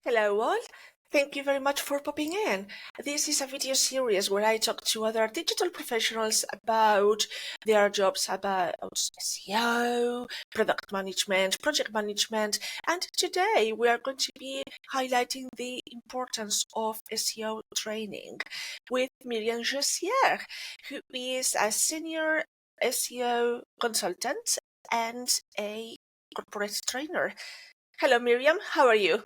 Hello all, thank you very much for popping in. This is a video series where I talk to other digital professionals about their jobs, about SEO, product management, project management, and today we are going to be highlighting the importance of SEO training with Myriam Jessier, who is a senior SEO consultant and a corporate trainer. Hello Myriam, how are you?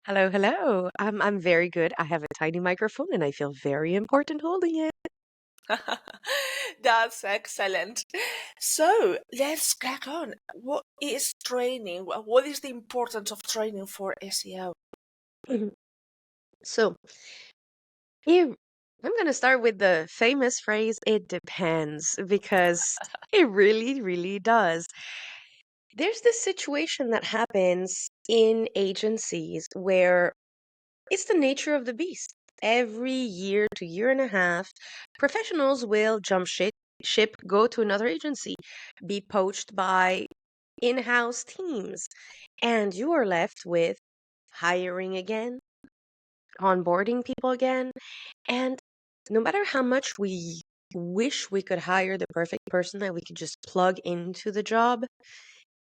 Hello, hello. I'm very good. I have a tiny microphone and I feel very important holding it. That's excellent. So let's crack on. What is training? What is the importance of training for SEO? So, here I'm going to start with the famous phrase, it depends, because it really, really does. There's this situation that happens in agencies where it's the nature of the beast. Every year to year and a half, professionals will jump ship, go to another agency, be poached by in-house teams, and you are left with hiring again, onboarding people again, and no matter how much we wish we could hire the perfect person that we could just plug into the job,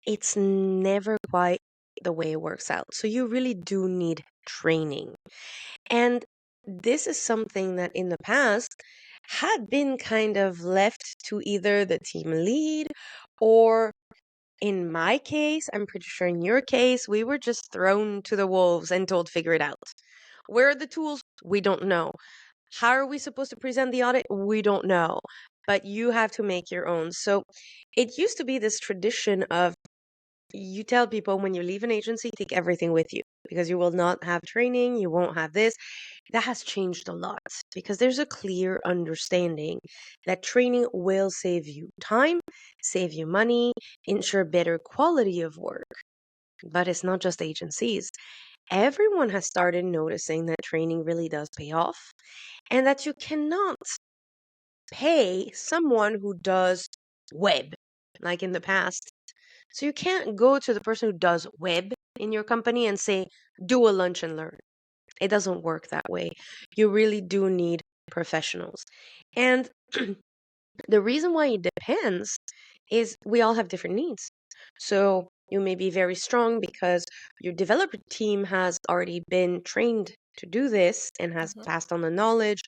it's never quite the way it works out. So you really do need training. And this is something that in the past had been kind of left to either the team lead or in my case, I'm pretty sure in your case, we were just thrown to the wolves and told figure it out. Where are the tools? We don't know. How are we supposed to present the audit? We don't know. But you have to make your own. So it used to be this tradition of you tell people when you leave an agency, take everything with you because you will not have training, you won't have this. That has changed a lot because there's a clear understanding that training will save you time, save you money, ensure better quality of work. But it's not just agencies. Everyone has started noticing that training really does pay off and that you cannot pay someone who does web like in the past. So you can't go to the person who does web in your company and say, do a lunch and learn. It doesn't work that way. You really do need professionals. And the reason why it depends is we all have different needs. So you may be very strong because your developer team has already been trained to do this and has Mhm. passed on the knowledge.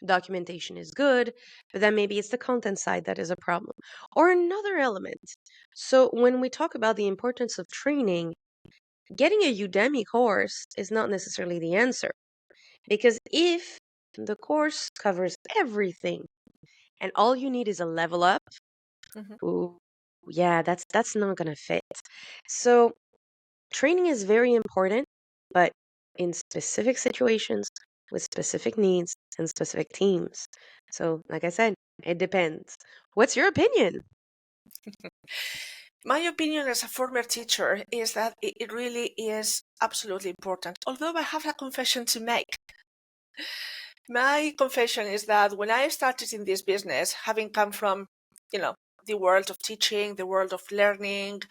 Documentation is good, but then maybe it's the content side that is a problem. Or another element. So when we talk about the importance of training, getting a Udemy course is not necessarily the answer. Because if the course covers everything and all you need is a level up, Mhm. ooh, yeah, that's not gonna fit. So training is very important, but in specific situations with specific needs and specific teams. So, like I said, it depends. What's your opinion? My opinion as a former teacher is that it really is absolutely important. Although I have a confession to make. My confession is that when I started in this business, having come from, you know, the world of teaching, the world of learning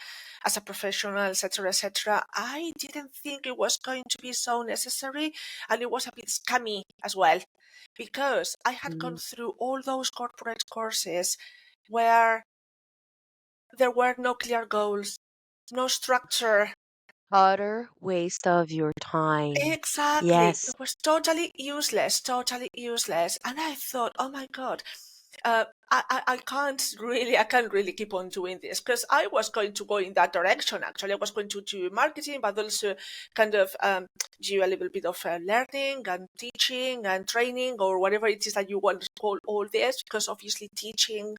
as a professional, etc., I didn't think it was going to be so necessary, and it was a bit scammy as well, because I had gone Mm. through all those corporate courses where there were no clear goals, no structure. Utter waste of your time. Exactly. Yes. It was totally useless, totally useless. And I thought, oh my God, I can't really keep on doing this because I was going to go in that direction. Actually, I was going to do marketing, but also kind of do a little bit of learning and teaching and training or whatever it is that you want to call all this, because obviously teaching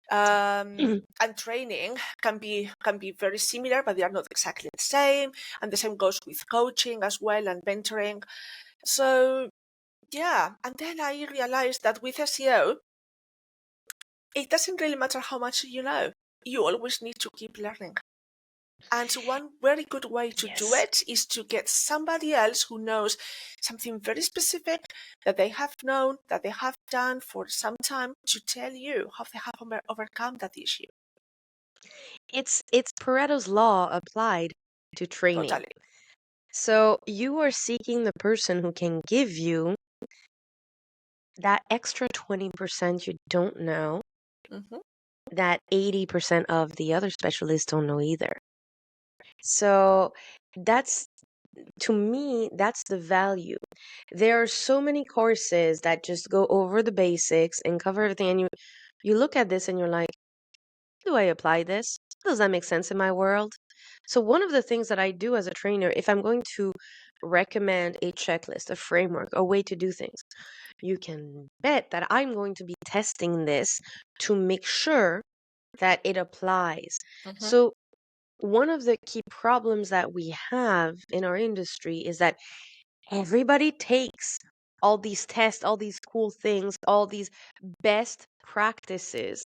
and training can be very similar, but they are not exactly the same. And the same goes with coaching as well and mentoring. So yeah, and then I realized that with SEO, it doesn't really matter how much you know. You always need to keep learning. And so one very good way to do Yes. it is to get somebody else who knows something very specific that they have known, that they have done for some time, to tell you how they have overcome that issue. It's Pareto's law applied to training. Totally. So you are seeking the person who can give you that extra 20% you don't know, Mm-hmm. that 80% of the other specialists don't know either. So that's, to me, that's the value. There are so many courses that just go over the basics and cover everything, and you look at this and you're like, do I apply this? Does that make sense in my world? So one of the things that I do as a trainer, if I'm going to recommend a checklist, a framework, a way to do things, you can bet that I'm going to be testing this to make sure that it applies. Mm-hmm. So one of the key problems that we have in our industry is that everybody takes all these tests, all these cool things, all these best practices,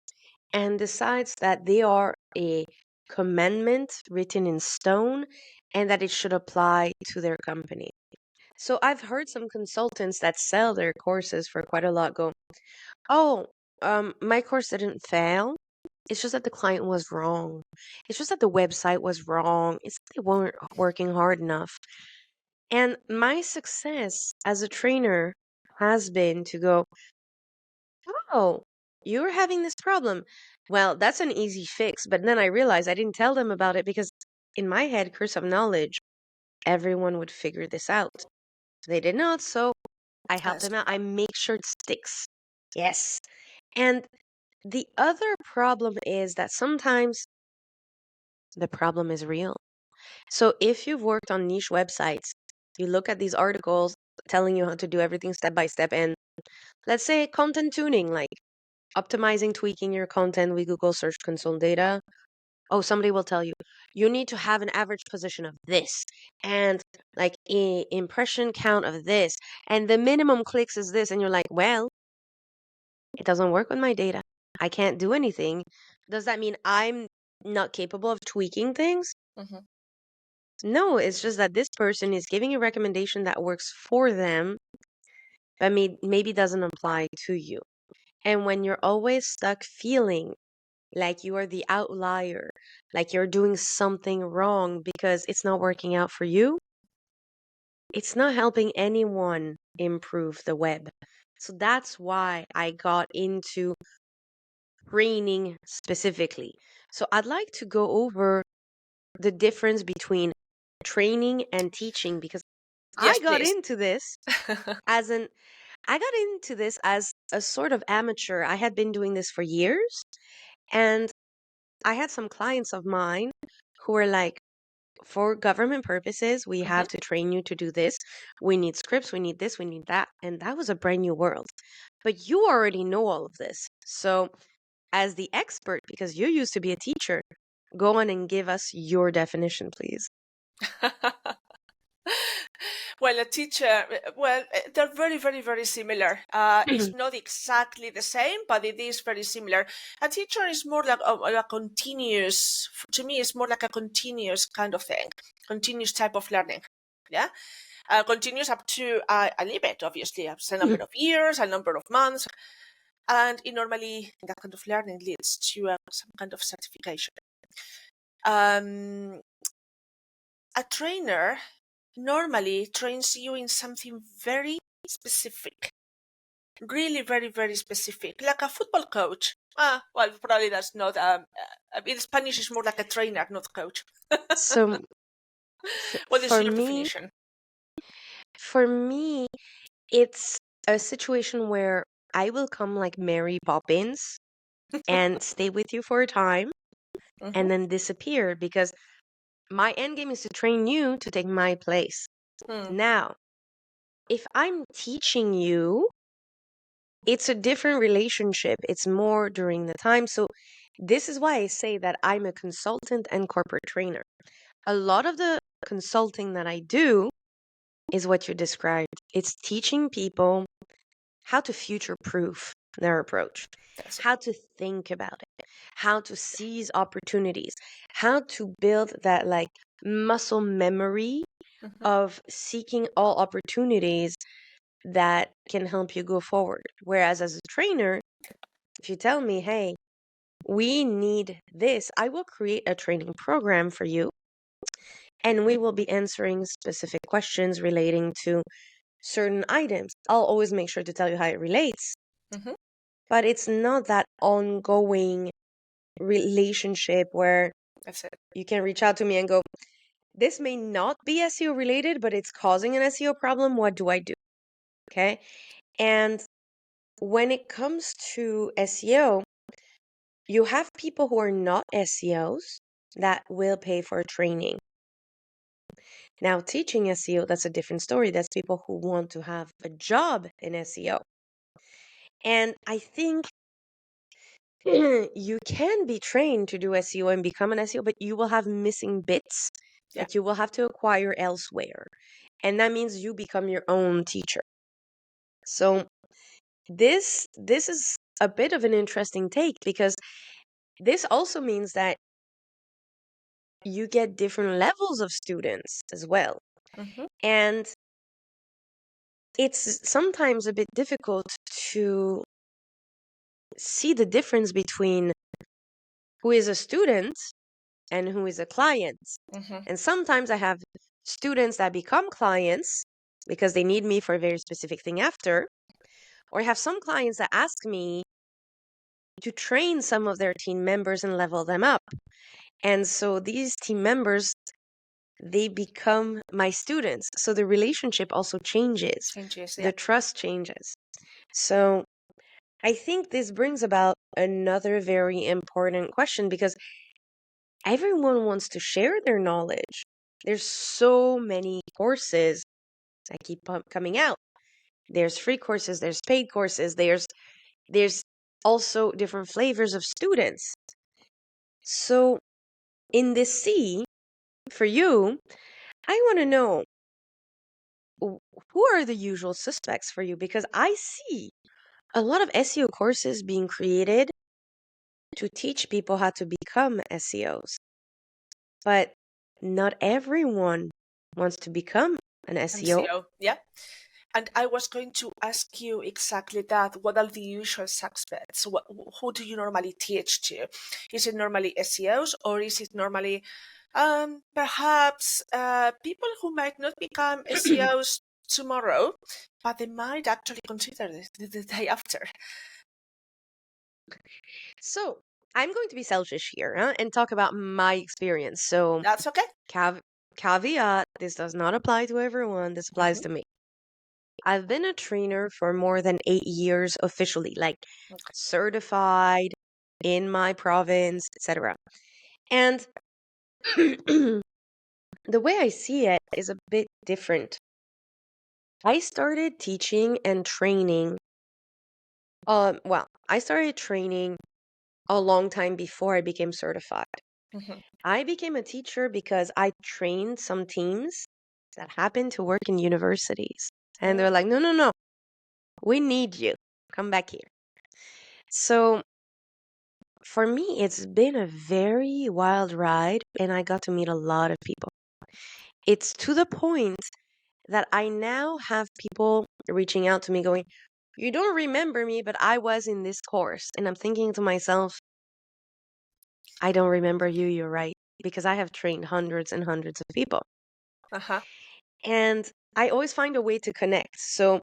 and decides that they are a commandment written in stone and that it should apply to their company. So I've heard some consultants that sell their courses for quite a lot go, oh, my course didn't fail. It's just that the client was wrong. It's just that the website was wrong. It's that they weren't working hard enough. And my success as a trainer has been to go, oh, you're having this problem. Well, that's an easy fix. But then I realized I didn't tell them about it because in my head, curse of knowledge, everyone would figure this out. They did not. So I help Yes. them out. I make sure it sticks. Yes. And the other problem is that sometimes the problem is real. So if you've worked on niche websites, you look at these articles telling you how to do everything step by step, and let's say content tuning, like optimizing, tweaking your content with Google Search Console data. Oh, somebody will tell you, you need to have an average position of this and like a impression count of this, and the minimum clicks is this. And you're like, well, it doesn't work with my data. I can't do anything. Does that mean I'm not capable of tweaking things? Mm-hmm. No, it's just that this person is giving a recommendation that works for them, but maybe doesn't apply to you. And when you're always stuck feeling like you are the outlier, like you're doing something wrong because it's not working out for you, it's not helping anyone improve the web. So that's why I got into training specifically. So I'd like to go over the difference between training and teaching because I Yes, got please. into this as an I got into this as a sort of amateur. I had been doing this for years, and I had some clients of mine who were like, for government purposes, we Mm-hmm. have to train you to do this. We need scripts, we need this, we need that. And that was a brand new world. But you already know all of this. So, as the expert, because you used to be a teacher, go on and give us your definition, please. Well, a teacher, they're very, very, very similar. It's not exactly the same, but it is very similar. A teacher is more like a continuous, to me, it's more like a continuous kind of thing, continuous type of learning. Yeah. Continuous up to a limit, obviously, a number of years, a number of months. And it normally, that kind of learning leads to some kind of certification. Um, a trainer normally trains you in something very specific, really very, very specific, like a football coach. Well, probably that's not. In Spanish, it's more like a trainer, not coach. So, What is for your me, definition? for me, it's a situation where I will come like Mary Poppins and stay with you for a time Mm-hmm. and then disappear because my end game is to train you to take my place. Mm, Now, if I'm teaching you, it's a different relationship. It's more during the time. So, this is why I say that I'm a consultant and corporate trainer. A lot of the consulting that I do is what you described. It's teaching people how to future proof their approach, that's it. how to think about it, how to seize opportunities, how to build that like muscle memory Mm-hmm. of seeking all opportunities that can help you go forward. Whereas as a trainer, if you tell me, hey, we need this, I will create a training program for you and we will be answering specific questions relating to certain items. I'll always make sure to tell you how it relates, Mm-hmm. but it's not that ongoing relationship where That's it. you can reach out to me and go, this may not be SEO related, but it's causing an SEO problem. What do I do? Okay. And when it comes to SEO, you have people who are not SEOs that will pay for training. Now, teaching SEO, that's a different story. That's people who want to have a job in SEO. And I think you can be trained to do SEO and become an SEO, but you will have missing bits Yeah. that you will have to acquire elsewhere. And that means you become your own teacher. So this is a bit of an interesting take, because this also means that you get different levels of students as well. Mm-hmm. And it's sometimes a bit difficult to see the difference between who is a student and who is a client. Mm-hmm. And sometimes I have students that become clients because they need me for a very specific thing after, or I have some clients that ask me to train some of their team members and level them up. And so these team members, they become my students. So the relationship also changes. Changes. Yeah. The trust changes. So I think this brings about another very important question, because everyone wants to share their knowledge. There's so many courses that keep coming out. There's free courses, there's paid courses, there's also different flavors of students. So in this sea, for you, I want to know, who are the usual suspects for you? Because I see a lot of SEO courses being created to teach people how to become SEOs. But not everyone wants to become an SEO. MCO. Yeah. And I was going to ask you exactly that. What are the usual suspects? Who do you normally teach to? Is it normally SEOs, or is it normally perhaps people who might not become SEOs tomorrow, but they might actually consider it the day after? So I'm going to be selfish here, and talk about my experience. So That's okay. caveat, this does not apply to everyone. This applies Mm-hmm. to me. I've been a trainer for more than 8 years officially, like Okay. certified in my province, etc. And the way I see it is a bit different. I started teaching and training. I started training a long time before I became certified. Mm-hmm. I became a teacher because I trained some teams that happened to work in universities. And they're like, no, no, no, we need you. Come back here. So for me, it's been a very wild ride, and I got to meet a lot of people. It's to the point that I now have people reaching out to me going, you don't remember me, but I was in this course. And I'm thinking to myself, I don't remember you, you're right, because I have trained hundreds and hundreds of people. Uh-huh. And I always find a way to connect. So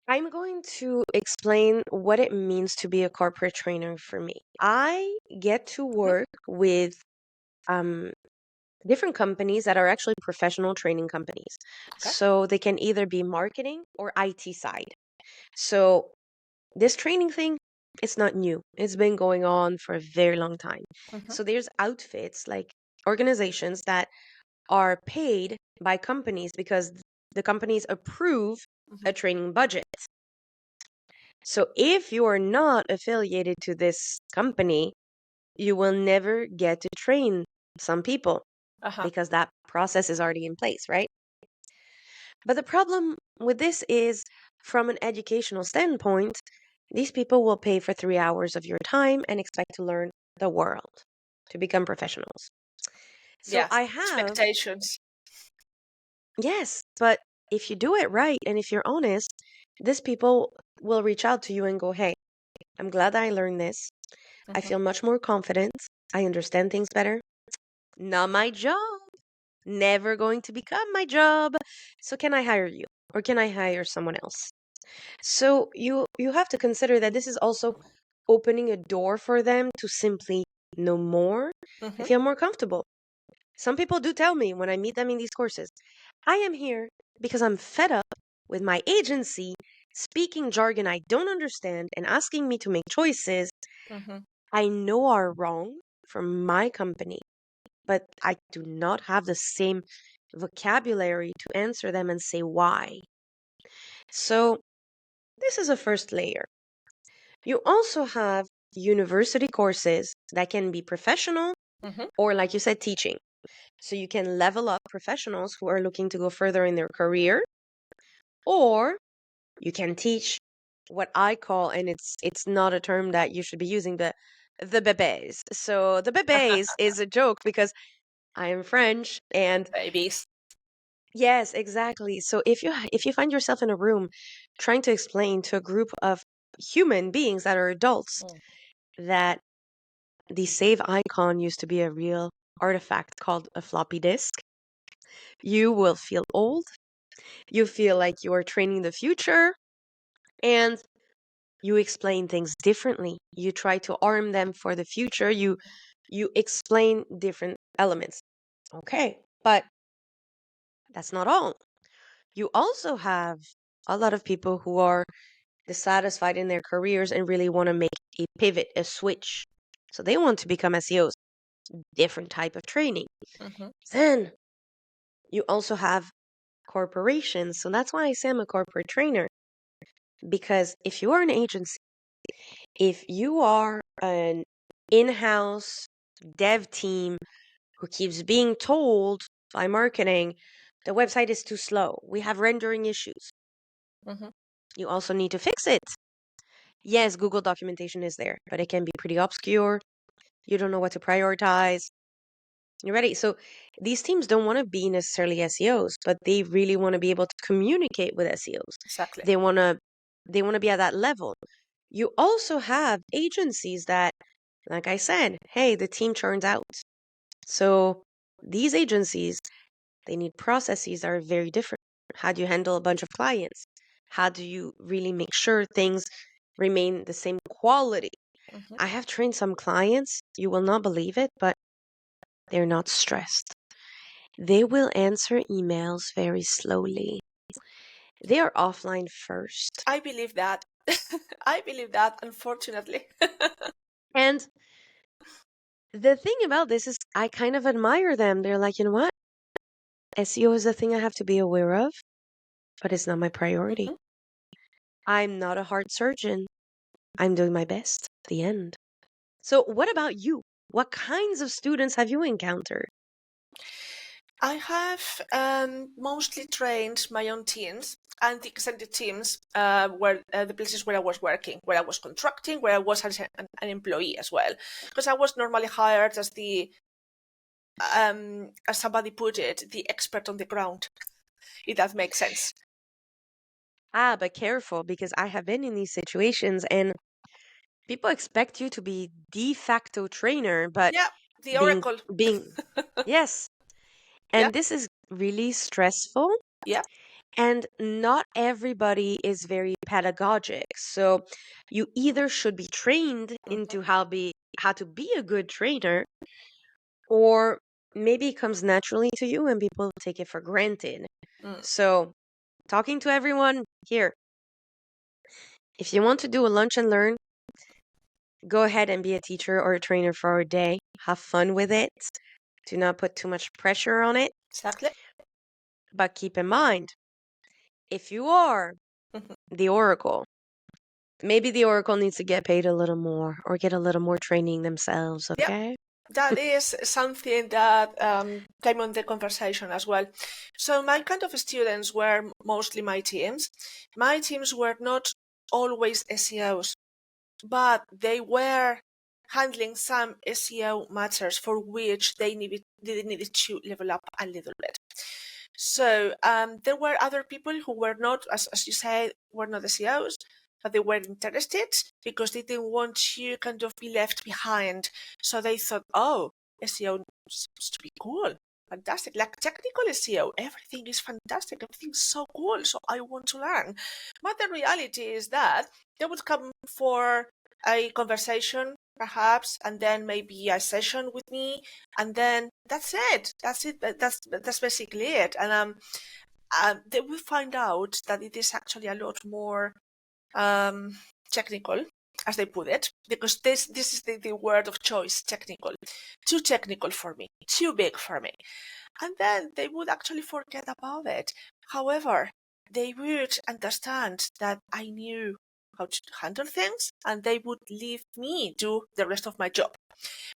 I'm going to explain what it means to be a corporate trainer for me. I get to Mm-hmm. work with um, different companies that are actually professional training companies. Okay. So they can either be marketing or IT side. So this training thing, it's not new. It's been going on for a very long time. Mm-hmm. So there's outfits, like organizations that are paid by companies because the companies approve Mm-hmm. a training budget. So if you are not affiliated to this company, you will never get to train some people Uh-huh. because that process is already in place, right? But the problem with this is, from an educational standpoint, these people will pay for 3 hours of your time and expect to learn the world, to become professionals. So Yeah. I have, Expectations. yes, but if you do it right and if you're honest, these people will reach out to you and go, hey, I'm glad I learned this. I Mm-hmm. feel much more confident. I understand things better. not my job, never going to become my job. So can I hire you or can I hire someone else? So you have to consider that this is also opening a door for them to simply know more and Mm-hmm. feel more comfortable. Some people do tell me when I meet them in these courses, I am here because I'm fed up with my agency speaking jargon I don't understand and asking me to make choices Mm-hmm. I know are wrong for my company, but I do not have the same vocabulary to answer them and say why. So, this is a first layer. You also have university courses that can be professional Mm-hmm. or, like you said, teaching. So, you can level up professionals who are looking to go further in their career, or you can teach what I call, and it's not a term that you should be using, the bébés. So the bébés is a joke because I am French, and Babies. yes, exactly. So if you find yourself in a room trying to explain to a group of human beings that are adults Mm. that the save icon used to be a real artifact called a floppy disk, you will feel old. You feel like you are training the future, and you explain things differently. You try to arm them for the future. You explain different elements. Okay, but that's not all. You also have a lot of people who are dissatisfied in their careers and really want to make a pivot, a switch. So they want to become SEOs, different type of training. Mm-hmm. Then you also have corporations. So that's why I say I'm a corporate trainer. Because if you are an agency, if you are an in-house dev team who keeps being told by marketing the website is too slow, we have rendering issues, Mm-hmm. you also need to fix it. Yes, Google documentation is there, but it can be pretty obscure. You don't know what to prioritize. You're ready. So these teams don't want to be necessarily SEOs, but they really want to be able to communicate with SEOs. Exactly. They want to they want to be at that level. You also have agencies that, like I said, hey, the team churns out. So these agencies, they need processes that are very different. How do you handle a bunch of clients? How do you really make sure things remain the same quality? Mm-hmm. I have trained some clients, you will not believe it, but they're not stressed. They will answer emails very slowly. They are offline first. I believe that. I believe that, unfortunately. And the thing about this is, I kind of admire them. They're like, you know what? SEO is a thing I have to be aware of, but it's not my priority. Mm-hmm. I'm not a heart surgeon. I'm doing my best. The end. So, what about you? What kinds of students have you encountered? I have mostly trained my own teams and the extended teams where the places where I was working, where I was contracting, where I was as an employee as well, because I was normally hired as as somebody put it, the expert on the ground. If that makes sense. Ah, but careful because I have been in these situations and people expect you to be de facto trainer, but Yeah, the being oracle. being yes, Yeah, and this is really stressful, yeah. and not everybody is very pedagogic. So you either should be trained Mm-hmm. into how to be a good trainer, or maybe it comes naturally to you and people take it for granted. Mm, So talking to everyone here, if you want to do a lunch and learn, go ahead and be a teacher or a trainer for a day. Have fun with it. Do not put too much pressure on it. exactly. But keep in mind, if you are Mhm. the Oracle, maybe the Oracle needs to get paid a little more or get a little more training themselves, Yeah, okay? that is something that came on the conversation as well. So my kind of students were mostly my teams. My teams were not always SEOs, but they were handling some SEO matters for which they needed to level up a little bit. So there were other people who were not, as you said, were not SEOs, but they were interested because they didn't want to kind of be left behind. So they thought, oh, SEO seems to be cool, fantastic. Like technical SEO, everything is fantastic. Everything's so cool. So I want to learn. But the reality is that they would come for a conversation, perhaps, and then maybe a session with me, and then that's it. That's it. That's basically it. And they will find out that it is actually a lot more technical, as they put it, because this is the word of choice, technical. Too technical for me, too big for me. And then they would actually forget about it. However, they would understand that I knew how to handle things, and they would leave me do the rest of my job,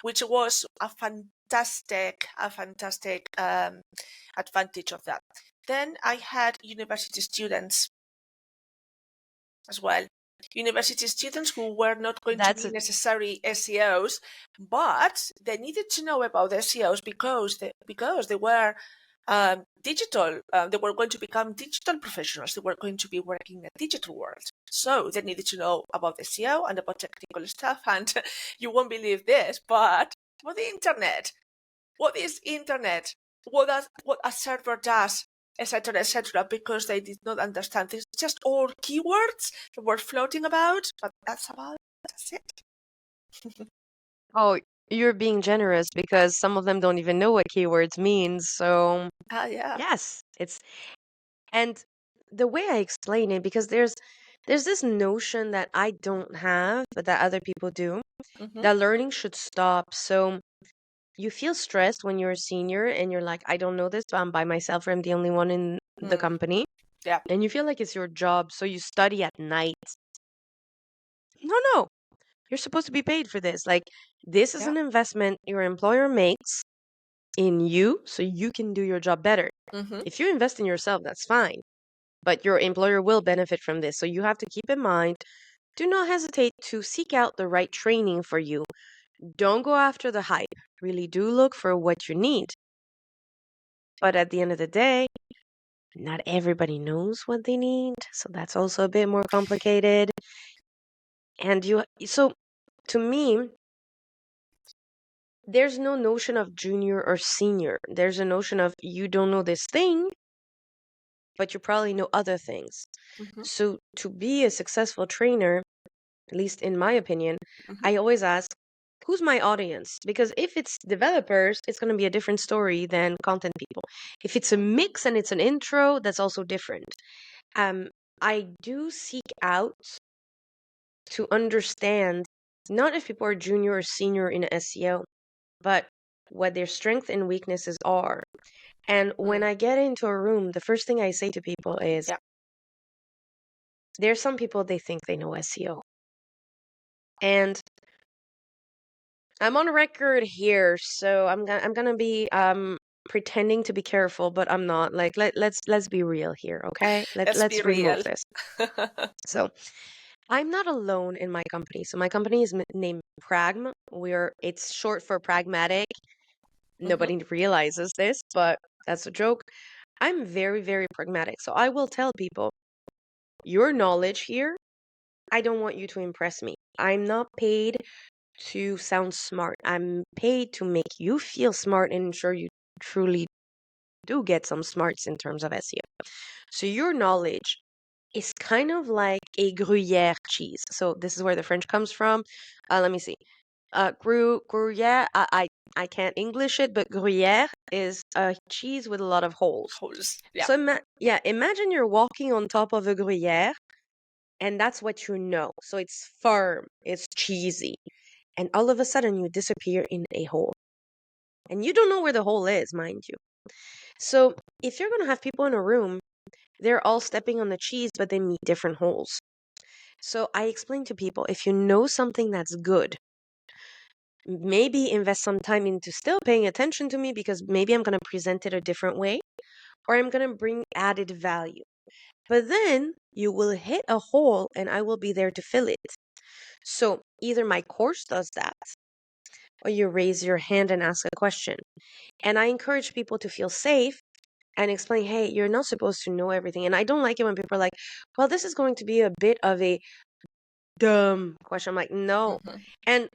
which was a fantastic advantage of that. Then I had university students as well. University students who were not going to That's be a, necessary SEOs, but they needed to know about SEOs because they were digital. They were going to become digital professionals. They were going to be working in the digital world. So they needed to know about SEO and about technical stuff. And you won't believe this, but what the internet? What is internet? What a server does, etc., because they did not understand. It's just all keywords that were floating about, but that's it. oh, you're being generous because some of them don't even know what keywords mean. So, Yeah. yes, it's and the way I explain it because there's this notion that I don't have, but that other people do, Mm-hmm. that learning should stop. So, you feel stressed when you're a senior and you're like, I don't know this, but I'm by myself or I'm the only one in the Mm. company. Yeah. And you feel like it's your job, so you study at night. No, no, you're supposed to be paid for this. Like, this is Yeah. an investment your employer makes in you so you can do your job better. Mm-hmm. If you invest in yourself, that's fine. But your employer will benefit from this. So you have to keep in mind, do not hesitate to seek out the right training for you. Don't go after the hype. Really do look for what you need. But at the end of the day, not everybody knows what they need. So that's also a bit more complicated. And so to me, there's no notion of junior or senior. There's a notion of you don't know this thing, but you probably know other things. Mm-hmm. So to be a successful trainer, at least in my opinion, Mm-hmm. I always ask, who's my audience? Because if it's developers, it's going to be a different story than content people. If it's a mix and it's an intro, that's also different. Um, I do seek out to understand not if people are junior or senior in SEO, but what their strengths and weaknesses are. And when Mm. I get into a room, the first thing I say to people is, Yeah. there's some people they think they know SEO. And I'm on record here, so I'm gonna be pretending to be careful, but I'm not. Like let's be real here, okay? Let's be Let's remove real. this. So I'm not alone in my company. So my company is named Pragm. It's short for pragmatic. Mm-hmm. Nobody realizes this, but that's a joke. I'm very, very pragmatic. So I will tell people, your knowledge here, I don't want you to impress me. I'm not paid to sound smart. I'm paid to make you feel smart and ensure you truly do get some smarts in terms of SEO. So your knowledge is kind of like a Gruyere cheese. So this is where the French comes from. Let me see. Gruyere, I can't English it, but Gruyere is a cheese with a lot of holes. Holes. Yeah. So imagine you're walking on top of a Gruyere, and that's what you know. So it's firm, it's cheesy, and all of a sudden you disappear in a hole. And you don't know where the hole is, mind you. So if you're going to have people in a room, they're all stepping on the cheese, but they meet different holes. So I explain to people, if you know something that's good, maybe invest some time into still paying attention to me because maybe I'm going to present it a different way or I'm going to bring added value. But then you will hit a hole and I will be there to fill it. So either my course does that or you raise your hand and ask a question. And I encourage people to feel safe and explain, hey, you're not supposed to know everything. And I don't like it when people are like, well, this is going to be a bit of a dumb question. I'm like, no. Mm-hmm. And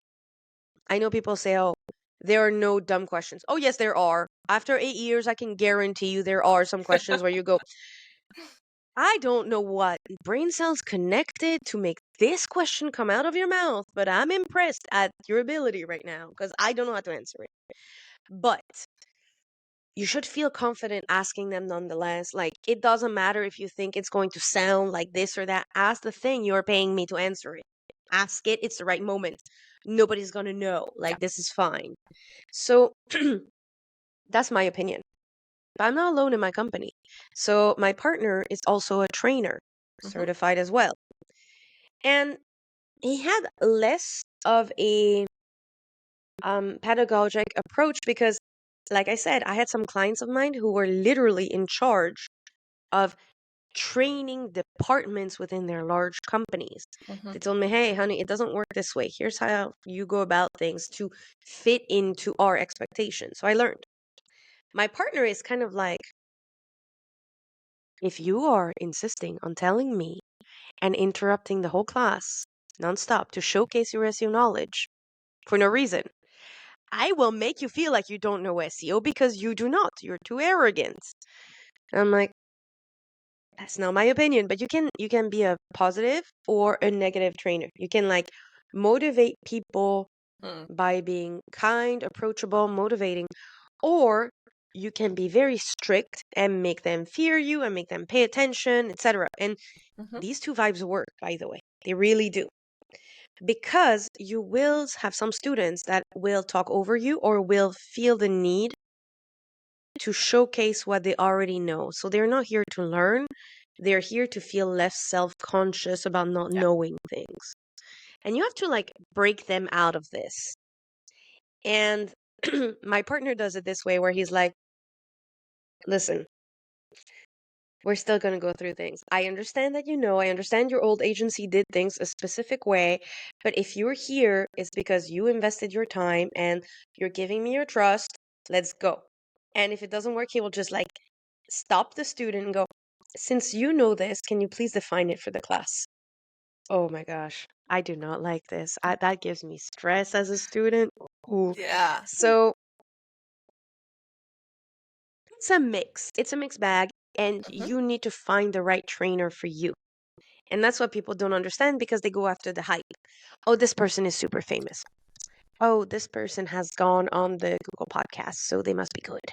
I know people say, oh, There are no dumb questions. Oh, yes, there are. After 8 years, I can guarantee you there are some questions where you go, I don't know what brain cells connected to make this question come out of your mouth, but I'm impressed at your ability right now because I don't know how to answer it. But you should feel confident asking them nonetheless. Like, it doesn't matter if you think it's going to sound like this or that. Ask the thing you're paying me to answer it. Ask it. It's the right moment. Nobody's going to know. Yeah. Like, this is fine. So, that's my opinion. But I'm not alone in my company. So, my partner is also a trainer, Mm-hmm. certified as well. And he had less of a pedagogic approach because, like I said, I had some clients of mine who were literally in charge of training departments within their large companies. Mm-hmm. They told me, hey, honey, it doesn't work this way. Here's how you go about things to fit into our expectations. So I learned. My partner is kind of like, if you are insisting on telling me and interrupting the whole class nonstop to showcase your SEO knowledge for no reason, I will make you feel like you don't know SEO because you do not. You're too arrogant. And I'm like, that's not my opinion, but you can be a positive or a negative trainer. You can like motivate people Mm. by being kind, approachable, motivating, or you can be very strict and make them fear you and make them pay attention, etc. And Mm-hmm. these two vibes work, by the way. They really do. Because you will have some students that will talk over you or will feel the need to showcase what they already know. So they're not here to learn, they're here to feel less self conscious about not Yeah. knowing things. And you have to like break them out of this. And my partner does it this way where he's like, listen, we're still going to go through things. I understand that I understand your old agency did things a specific way, but if you're here, it's because you invested your time and you're giving me your trust. Let's go. And if it doesn't work, he will just like stop the student and go, since you know this, can you please define it for the class? Oh my gosh, I do not like this. That gives me stress as a student. Ooh. Yeah. So it's a mix. It's a mixed bag, and Mm-hmm. you need to find the right trainer for you. And that's what people don't understand because they go after the hype. Oh, this person is super famous. Oh, this person has gone on the Google podcast, so they must be good.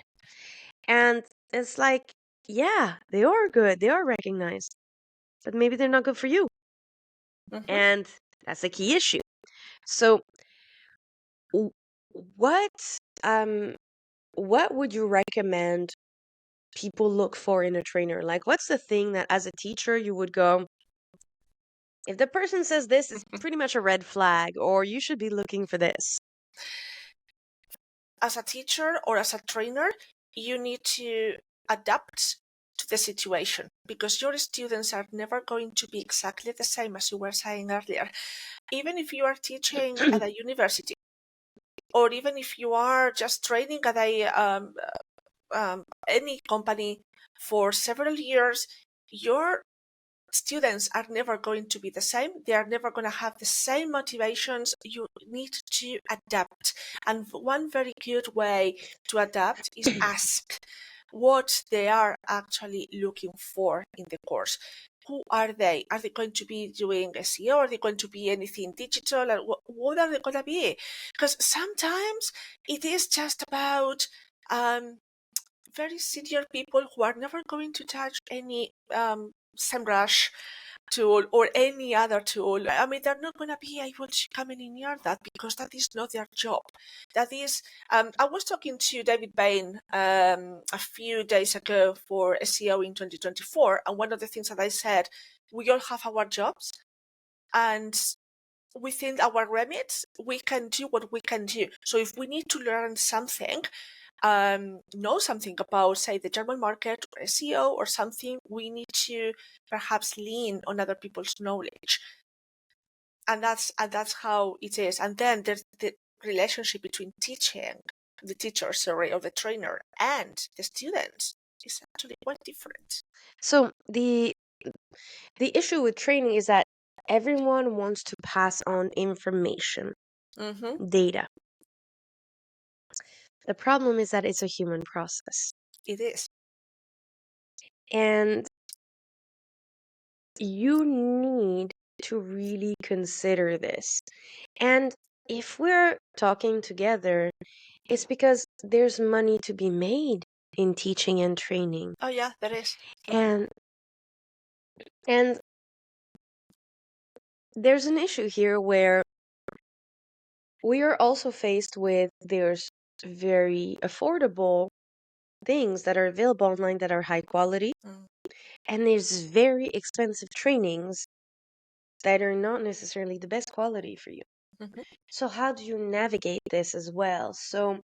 And it's like, yeah, they are good. They are recognized, but maybe they're not good for you. Mm-hmm. And that's a key issue. So, w- what um what would you recommend people look for in a trainer? Like, what's the thing that as a teacher you would go, if the person says this, it's pretty much a red flag, or you should be looking for this? As a teacher or as a trainer, you need to adapt to the situation because your students are never going to be exactly the same as you were saying earlier. Even if you are teaching at a university, or even if you are just training at a any company for several years, your students are never going to be the same. They are never going to have the same motivations. You need to adapt. And one very good way to adapt is ask what they are actually looking for in the course. Who are they? Are they going to be doing SEO? Are they going to be anything digital? And what are they going to be? Because sometimes it is just about very senior people who are never going to touch any SEMrush tool or any other tool. I mean, they're not going to be able to come any near that because that is not their job. That is, I was talking to David Bain a few days ago for SEO in 2024, and one of the things that I said, we all have our jobs, and within our remit, we can do what we can do. So if we need to learn something, know something about, say, the German market or SEO or something, we need to perhaps lean on other people's knowledge, and that's how it is. And then there's the relationship between the teacher, sorry, or the trainer, and the students is actually quite different. So the issue with training is that everyone wants to pass on information, Mm-hmm. data. The problem is that it's a human process. It is. And you need to really consider this. And if we're talking together, it's because there's money to be made in teaching and training. Oh yeah, there is. And and there's an issue here where we are also faced with there's very affordable things that are available online that are high quality, Mm. and there's very expensive trainings that are not necessarily the best quality for you. Mhm. So how do you navigate this as well? So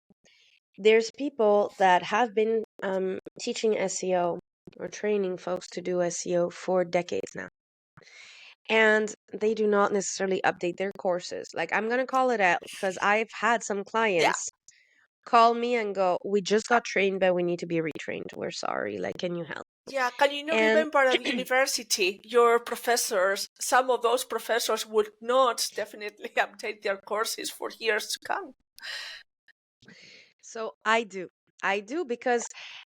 there's people that have been teaching SEO or training folks to do SEO for decades now. And they do not necessarily update their courses. Like, I'm going to call it out because I've had some Yeah. clients call me and go, "We just got trained, but we need to be retrained. We're sorry. Like, can you help?" Yeah, can you not And remember at university, your professors, some of those professors would not definitely update their courses for years to come. so I do. I do because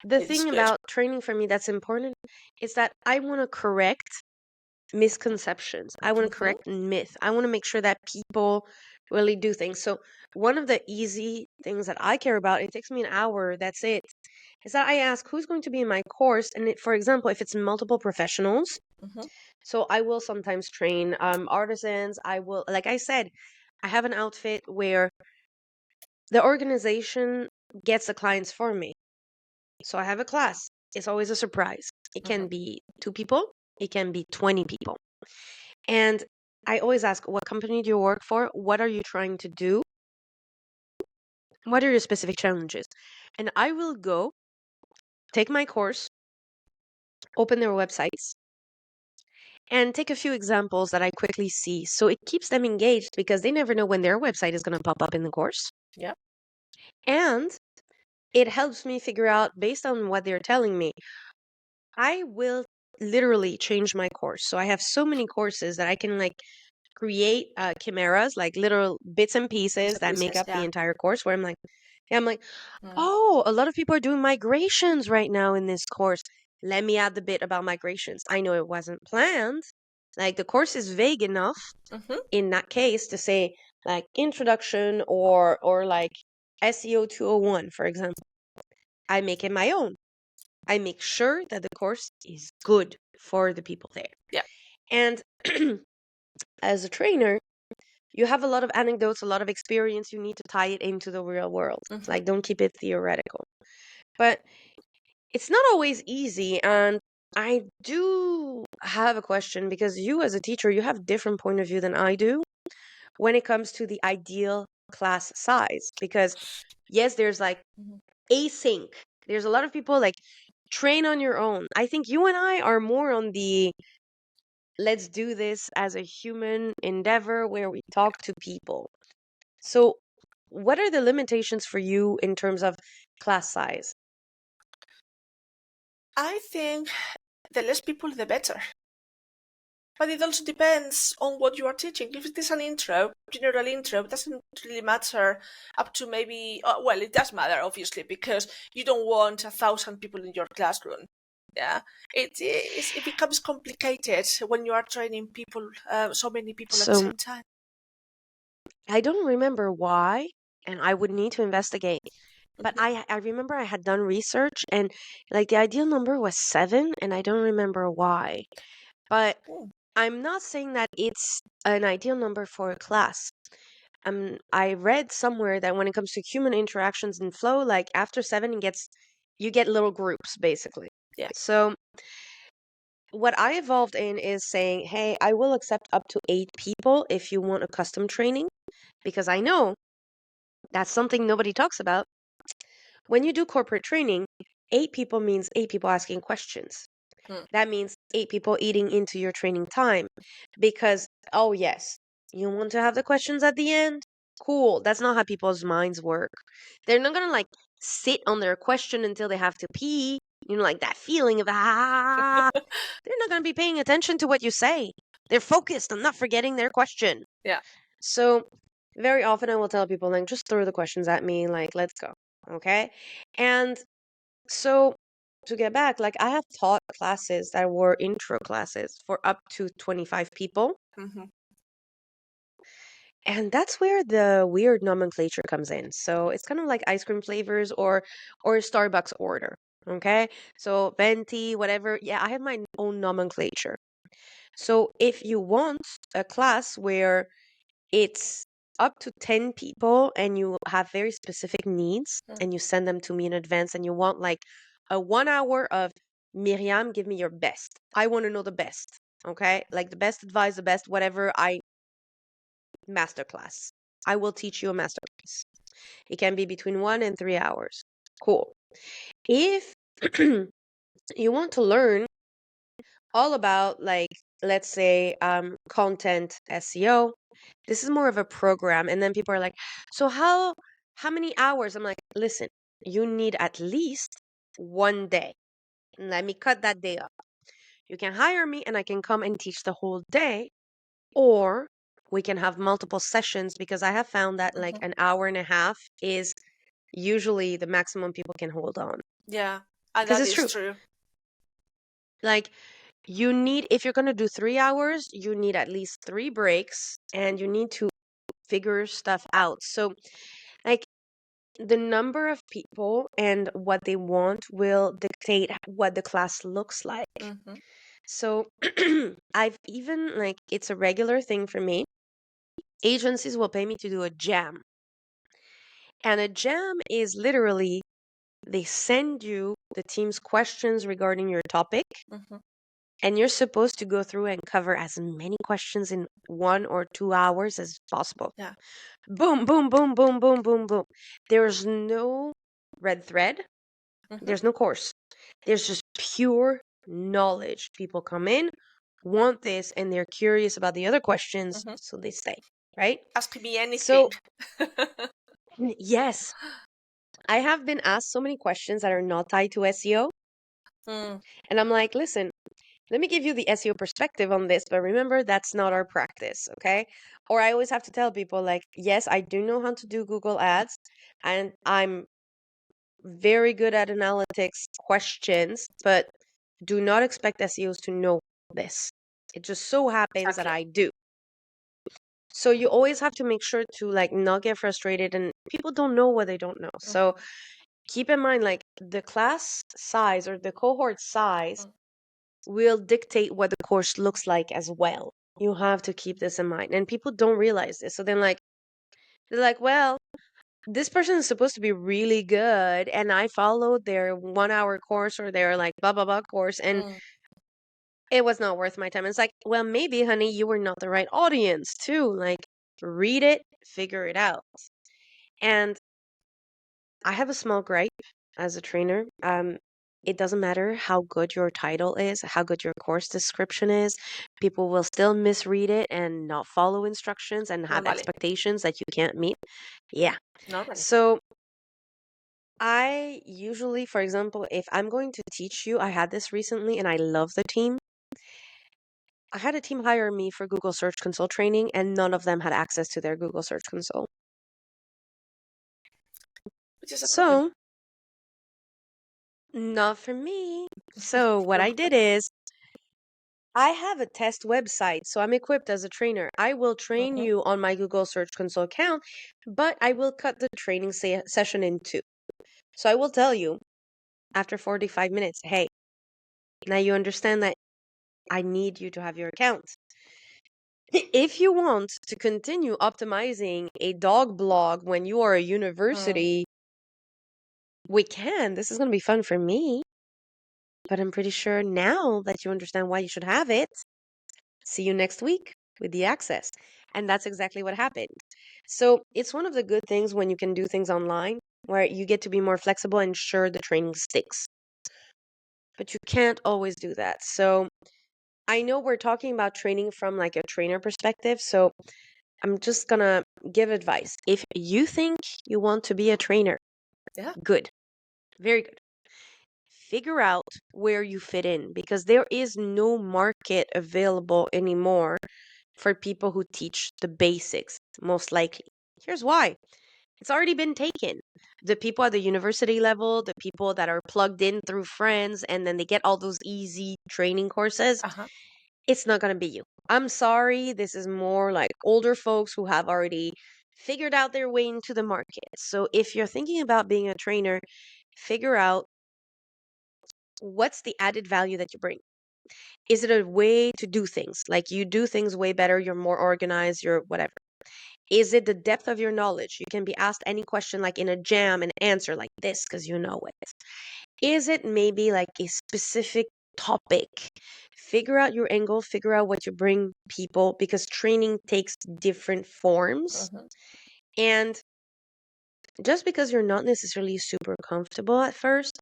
the It's thing good. about training for me that's important is that I want to correct misconceptions. I want to Mhm. correct myth. I want to make sure that people really do things. So one of the easy things that I care about, it takes me an hour, that's it, is that I ask who's going to be in my course. And for example, if it's multiple professionals, Mhm. so I will sometimes train artisans. I will, like I said, I have an outfit where the organization gets the clients for me. So I have a class. It's always a surprise. It Mhm. can be 2 people, it can be 20 people. And I always ask, what company do you work for? What are you trying to do? What are your specific challenges? And I will go take my course, open their websites, and take a few examples that I quickly see. So it keeps them engaged because they never know when their website is going to pop up in the course. Yeah. And it helps me figure out, based on what they're telling me, I will literally change my course. So I have so many courses that I can like create chimeras, like literal bits and Bits pieces and that make pieces. up the Yeah. entire course where I'm like, yeah, I'm like, Mm. oh, a lot of people are doing migrations right now in this course. Let me add the bit about migrations. I know it wasn't planned. Like the course is vague enough Mhm. in that case to say like introduction or like SEO 201, for example. I make it my own. I make sure that the course is good for the people there. Yeah. And as a trainer, you have a lot of anecdotes, a lot of experience. You need to tie it into the real world. Mhm. Like, don't keep it theoretical. But it's not always easy. And I do have a question because you, as a teacher, you have different point of view than I do when it comes to the ideal class size. Because yes, there's like Mhm. async. There's a lot of people like train on your own. I think you and I are more on the let's do this as a human endeavor where we talk to people. So, what are the limitations for you in terms of class size? I think the less people, the better. But it also depends on what you are teaching. If it is an intro, general intro, it doesn't really matter up to maybe, well, it does matter, obviously, because you don't want 1,000 people in your classroom. Yeah, it becomes complicated when you are training people, so many people at the So, same time. I don't remember why, and I would need to investigate. But Mhm. I remember I had done research and like the ideal number was 7 and I don't remember why. But Mm. I'm not saying that it's an ideal number for a class. I read somewhere that when it comes to human interactions and flow, like after 7 it gets you get little groups basically. Yeah. So what I evolved in is saying, hey, I will accept up to 8 people if you want a custom training, because I know that's something nobody talks about. When you do corporate training, 8 people means 8 people asking questions. Mm. That means 8 people eating into your training time. Because, oh, yes, you want to have the questions at the end? Cool. That's not how people's minds work. They're not going to like sit on their question until they have to pee. You know, like that feeling of, ah, they're not going to be paying attention to what you say. They're focused on not forgetting their question. Yeah. So, very often I will tell people, like, just throw the questions at me, like, let's go. Okay. And so to get back, like I have taught classes that were intro classes for up to 25 people. Mm-hmm. And that's where the weird nomenclature comes in. So it's kind of like ice cream flavors or Starbucks order. Okay. So venti, whatever. Yeah, I have my own nomenclature. So if you want a class where it's up to 10 people and you have very specific needs and you send them to me in advance and you want like a 1 hour of Myriam, give me your best. I want to know the best. Okay. Like the best advice, the best, whatever. Masterclass. I will teach you a masterclass. It can be between 1 and 3 hours. Cool. If you want to learn all about, like, let's say, content SEO, this is more of a program. And then people are like, so how many hours? I'm like, listen, you need at least 1 day. Let me cut that day up. You can hire me and I can come and teach the whole day, or we can have multiple sessions because I have found that like Mm-hmm. an hour and a half is usually the maximum people can hold on. Yeah, Because that it's is true. true. Like you need, if you're going to do 3 hours, you need at least 3 breaks and you need to figure stuff out. So, like, the number of people and what they want will dictate what the class looks like. Mm-hmm. So, I've even, like, it's a regular thing for me. Agencies will pay me to do a jam. And a jam is literally they send you the team's questions regarding your topic, Mm-hmm. and you're supposed to go through and cover as many questions in 1 or 2 hours as possible. Yeah. Boom, boom, boom, boom, boom, boom, boom. There's no red thread, Mm-hmm. there's no course. There's just pure knowledge. People come in, want this, and they're curious about the other questions, Mm-hmm. so they stay, right? Ask me anything. So, yes, I have been asked so many questions that are not tied to SEO. Mm, And I'm like, listen, let me give you the SEO perspective on this, but remember, that's not our practice, okay? Or I always have to tell people, like, yes, I do know how to do Google Ads, and I'm very good at analytics questions, but do not expect SEOs to know this. It just so happens that exactly. I do. So you always have to make sure to like not get frustrated, and people don't know what they don't know. So Mm-hmm. keep in mind, like the class size or the cohort size Mm. will dictate what the course looks like as well. You have to keep this in mind. And people don't realize this. So then they're like, well, this person is supposed to be really good and I followed their 1 hour course or their like blah blah blah course and Mm. it was not worth my time. It's like, well, maybe honey, you were not the right audience too. Like read it, figure it out. And I have a small gripe as a trainer. It doesn't matter how good your title is, how good your course description is. People will still misread it and not follow instructions and have Normally. expectations that you can't meet. Yeah. Normally. So I usually, for example, if I'm going to teach you, I had this recently and I love the team. I had a team hire me for Google Search Console training, and none of them had access to their Google Search Console. Which is a problem. So, not for me. So, what I did is I have a test website, so I'm equipped as a trainer. I will train Mm-hmm. you on my Google Search Console account, but I will cut the training session in two. So I will tell you after 45 minutes, hey, now you understand that I need you to have your account. If you want to continue optimizing a dog blog when you are a Mm. university, we can. This is going to be fun for me, but I'm pretty sure now that you understand why you should have it, see you next week with the access. And that's exactly what happened. So it's one of the good things when you can do things online where you get to be more flexible and sure the training sticks. But you can't always do that. So I know we're talking about training from like a trainer perspective. So I'm just gonna give advice. If you think you want to be a trainer, Yeah. good, very good. Figure out where you fit in because there is no market available anymore for people who teach the basics, most likely. Here's why. It's already been taken. The people at the university level, the people that are plugged in through friends, and then they get all those easy training courses, Uh-huh. it's not going to be you. I'm sorry. This is more like older folks who have already figured out their way into the market. So if you're thinking about being a trainer, figure out what's the added value that you bring. Is it a way to do things? Like you do things way better, you're more organized, you're whatever. Is it the depth of your knowledge? You can be asked any question like in a jam and answer like this because you know it. Is it maybe like a specific topic? Figure out your angle, figure out what you bring people because training takes different forms. Mm-hmm. And just because you're not necessarily super comfortable at first,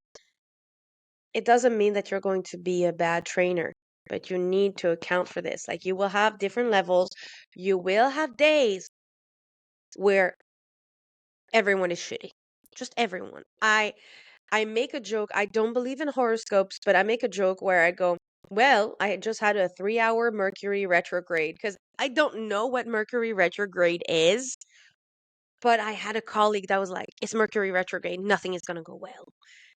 it doesn't mean that you're going to be a bad trainer. But you need to account for this. Like you will have different levels. You will have days where everyone is shitty. Just everyone. I make a joke. I don't believe in horoscopes, but I make a joke where I go, well, I just had a 3-hour Mercury retrograde because I don't know what Mercury retrograde is, but I had a colleague that was like, it's Mercury retrograde. Nothing is going to go well.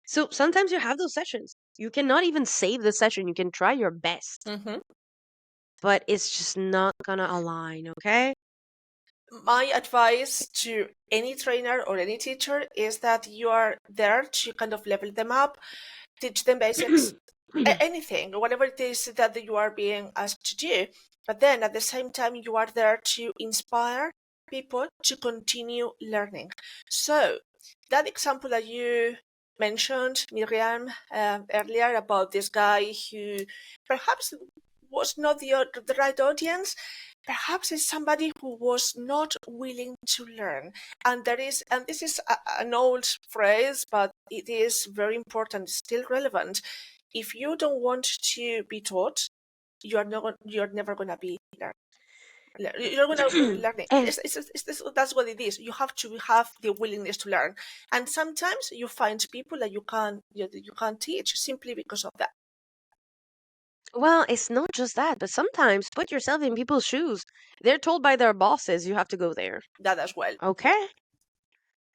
So sometimes you have those sessions. You cannot even save the session. You can try your best, Mm-hmm. but it's just not going to align, okay? My advice to any trainer or any teacher is that you are there to kind of level them up, teach them basics, anything, whatever it is that you are being asked to do. But then at the same time, you are there to inspire people to continue learning. So that example that you mentioned, Miriam, earlier about this guy who perhaps was not the right audience, perhaps it's somebody who was not willing to learn. And this is an old phrase, but it is very important, still relevant. If you don't want to be taught, you're never going to be learning. You're going to learning. And That's what it is. You have to have the willingness to learn, and sometimes you find people that you can't teach simply because of that. well, it's not just that, but sometimes put yourself in people's shoes. They're told by their bosses you have to go there. That as well. Okay.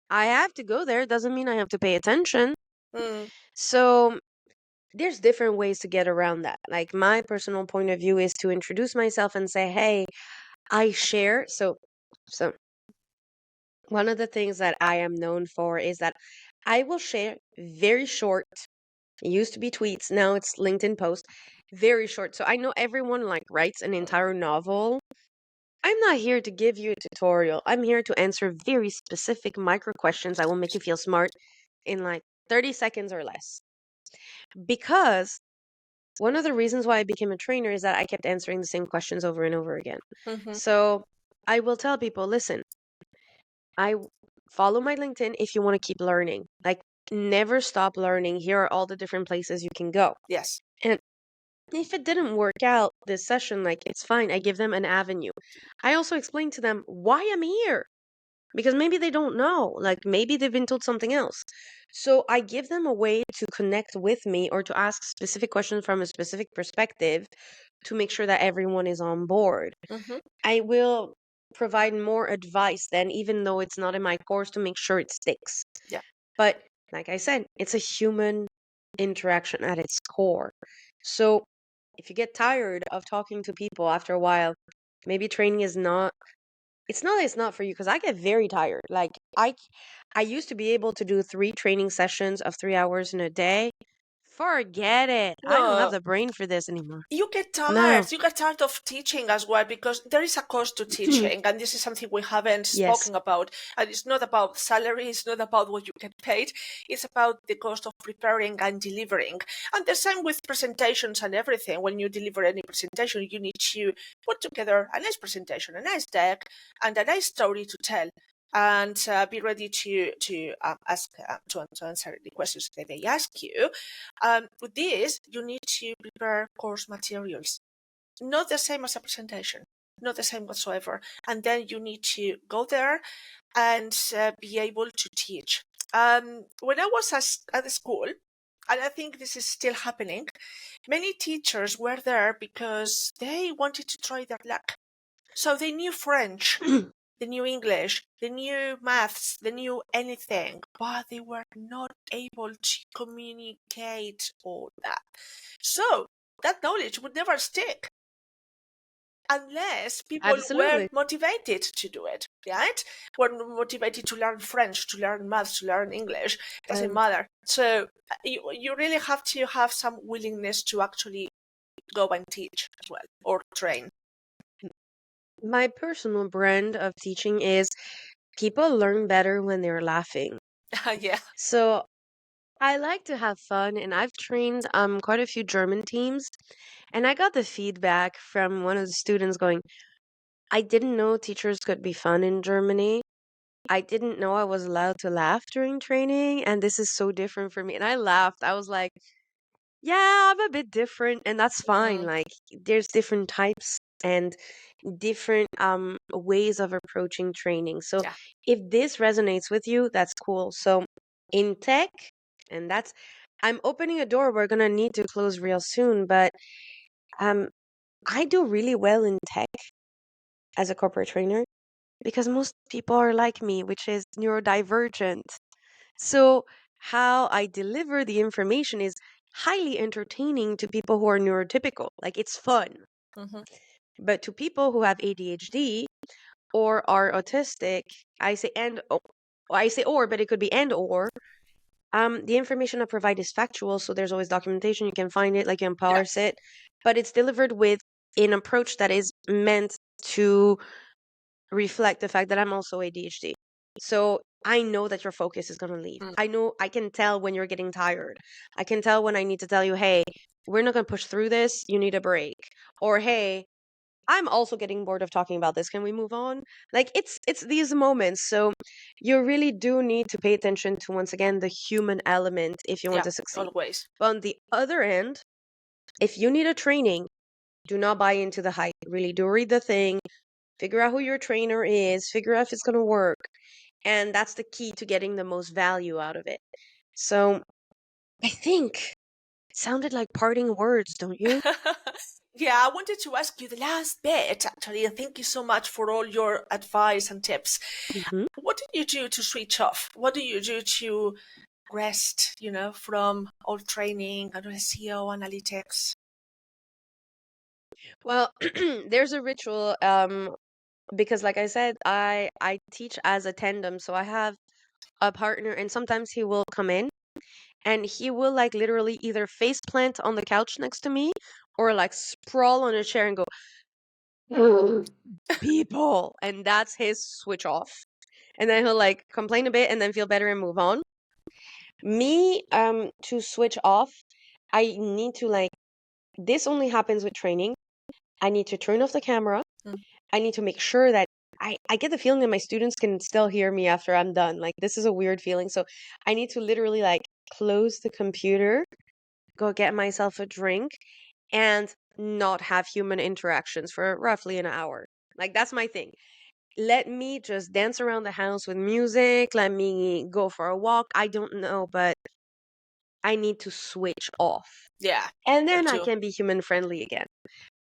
I have to go there doesn't mean I have to pay attention. Mm, So there's different ways to get around that. Like my personal point of view is to introduce myself and say, "Hey, I share." So one of the things that I am known for is that I will share very short. It used to be tweets, now it's LinkedIn post. Very short. So I know everyone like writes an entire novel. I'm not here to give you a tutorial. I'm here to answer very specific micro questions that will make you feel smart in like 30 seconds or less. Because one of the reasons why I became a trainer is that I kept answering the same questions over and over again. mhm, So I will tell people, listen, follow my LinkedIn if you want to keep learning. Like, never stop learning. Here are all the different places you can go. yes. And if it didn't work out this session, like, it's fine. I give them an avenue. I also explain to them why I'm here because maybe they don't know. Like, maybe they've been told something else. So I give them a way to connect with me or to ask specific questions from a specific perspective to make sure that everyone is on board. Hmm. I will provide more advice then, even though it's not in my course, to make sure it sticks. Yeah. But like I said, it's a human interaction at its core. So if you get tired of talking to people after a while, maybe training is not it's not that it's not for you because I get very tired. Like I used to be able to do 3 training sessions of 3 hours in a day. Forget it. I don't have No, the brain for this anymore. you get No. tired. You get tired of teaching as well because there is a cost to teaching, and this is something we haven't Yes. spoken about. And it's not about salary, it's not about what you get paid, it's about the cost of preparing and delivering. And the same with presentations and everything. When you deliver any presentation, you need to put together a nice presentation, a nice deck, and a nice story to tell. And be ready to ask to answer the questions that they ask you. With this, you need to prepare course materials. Not the same as a presentation, not the same whatsoever. And then you need to go there and be able to teach. When I was at the school, and I think this is still happening, many teachers were there because they wanted to try their luck. So they knew French. the new English, the new maths, the new anything, but they were not able to communicate all that. So that knowledge would never stick unless people were Absolutely. motivated to do it, right? Were motivated to learn French, to learn maths, to learn English, doesn't Um, matter. So you really have to have some willingness to actually go and teach as well, or train. my personal brand of teaching is people learn better when they're laughing. Yeah. So I like to have fun, and I've trained quite a few German teams, and I got the feedback from one of the students going, I didn't know teachers could be fun in Germany. I didn't know I was allowed to laugh during training, and this is so different for me. And I laughed. I was like, yeah, I'm a bit different, and that's fine. Mm-hmm. Like, there's different types and different ways of approaching training. So Yeah. if this resonates with you, that's cool. So in tech, and that's I'm opening a door we're gonna need to close real soon, but um I do really well in tech as a corporate trainer because most people are like me, which is neurodivergent. So how I deliver the information is highly entertaining to people who are neurotypical. Like it's fun. Mm-hmm. But to people who have ADHD or are autistic, I say or, but it could be and or. The information I provide is factual, so there's always documentation. You can find it, like you can Yeah. parse it, but it's delivered with an approach that is meant to reflect the fact that I'm also ADHD. So I know that your focus is going to leave. Mm. I know I can tell when you're getting tired. I can tell when I need to tell you, hey, we're not going to push through this. You need a break. Or, hey, I'm also getting bored of talking about this. Can we move on? Like it's these moments. So you really do need to pay attention to once again the human element if you want Yeah. to succeed. Always. But on the other end, if you need a training, do not buy into the hype. Really do read the thing, figure out who your trainer is, figure out if it's going to work. And that's the key to getting the most value out of it. So I think it sounded like parting words, don't you? Yeah, I wanted to ask you the last bit actually, and thank you so much for all your advice and tips. Hmm. What do you do to switch off? What do you do to rest, from all training and SEO analytics? Well, there's a ritual because like I said, I teach as a tandem, so I have a partner and sometimes he will come in and he will like literally either face plant on the couch next to me or like sprawl on a chair and go people, and that's his switch off. And then he'll like complain a bit and then feel better and move on. Me, to switch off, I need to like this only happens with training. I need to turn off the camera. Mm. I need to make sure that I get the feeling that my students can still hear me after I'm done. Like this is a weird feeling. So I need to literally like close the computer, go get myself a drink, and not have human interactions for roughly an hour. Like that's my thing. Let me just dance around the house with music. Let me go for a walk. I don't know, but I need to switch off. Yeah, And me then I too. can be human friendly again.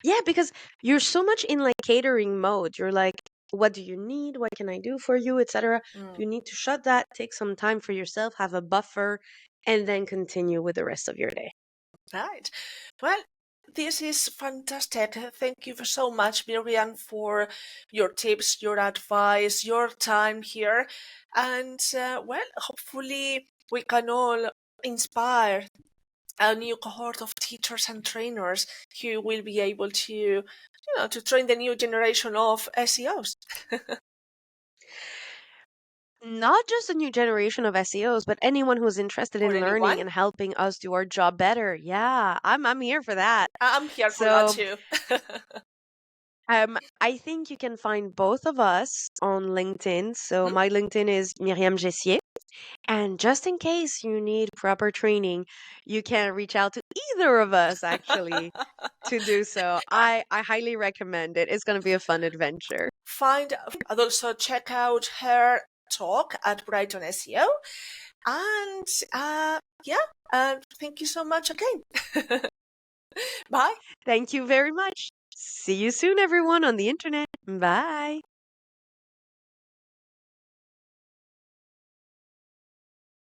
Yeah, because you're so much in like catering mode. You're like, what do you need? What can I do for you, etc. Mm. You need to shut that, take some time for yourself, have a buffer, and then continue with the rest of your day. Right. Well, this is fantastic. Thank you so much, Miriam, for your tips, your advice, your time here. And well, hopefully we can all inspire a new cohort of teachers and trainers who will be able to train the new generation of SEOs. Not just a new generation of SEOs, but anyone who's interested Or in anyone. learning and helping us do our job better. Yeah, I'm here for that. I'm here for that So, too. I think you can find both of us on LinkedIn. So Hmm? my LinkedIn is Myriam Jessier. And just in case you need proper training, you can reach out to either of us actually to do so. I highly recommend it. It's going to be a fun adventure. Find and also check out her talk at Brighton SEO. And yeah, thank you so much again. Bye. Thank you very much. See you soon, everyone, on the internet. Bye.